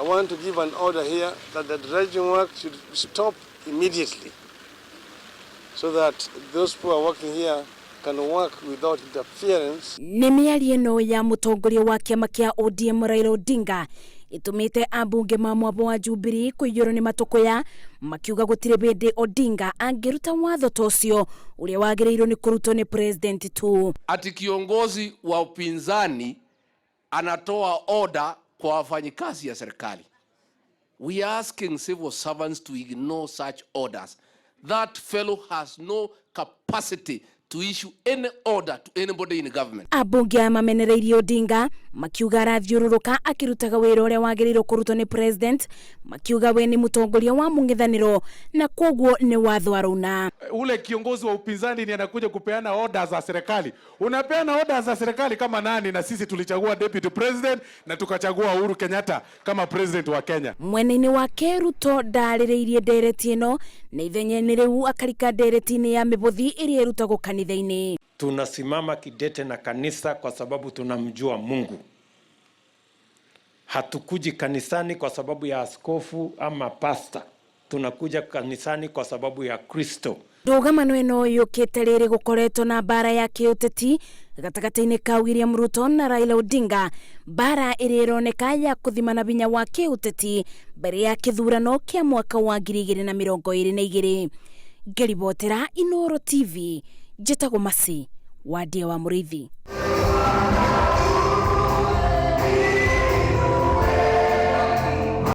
I want to give an order here that the dredging work should stop immediately so that those who are working here can work without interference. Nĩ mĩario ĩno ya mutongoria wa kiama kia ODM Raila Odinga itumite ambunge ma mwabo wa Jubilee kũiyũrwo nĩ matũkũya makiuga gũtirĩ bĩndĩ Odinga angĩruta watho ta ũcio ũrĩa wagĩrĩirwo nĩ kũrutwo nĩ president tu. Ati kiongozi wa upinzani anatoa order kwa wafanyikazi ya serikali. We are asking civil servants to ignore such orders. That fellow has no capacity to issue any order to anybody in the government. Ambunge ya mamenereirie Odinga makiuga arathiũrũrũka akirutaga wĩra ũrĩa wagĩrĩirwo kũrutwo nĩ president, makiuga we ni mutongoria wa mũng'ethanĩro na kwoguo ni watho arauna. Ule kiongozi wa upinzani ni anakuja kupeana orders za serikali. Unapeana orders za serikali kama nani? Na sisi tulichagua deputy president na tukachagua Uhuru Kenyatta kama president wa Kenya. Mwena-inĩ wake Ruto ndarĩrĩirie ndereti ĩno na ithenya-inĩ rĩu akarika ndereti-inĩ ya mĩbothi ĩrĩa ĩrutagwo kanitha-ini. Tunasimama kidete na kanisa kwa sababu tunamjua Mungu. Hatukuji kanisani kwa sababu ya askofu ama pasta. Tunakuja kanisani kwa sababu ya Kristo. Ndũgamano ĩno yũkĩte rĩrĩ gũkoretwo na bara ya kĩũteti gatagatĩ-inĩ ka William Ruto na Raila Odinga, bara ĩrĩa ĩroneka ya kũthimana binya wa kĩũteti mbere ya kĩthurano kĩa mwaka wa 2022. Ngeribotera Inooro TV, njĩtagwo Masi wa Ndia wa Mũrĩithi.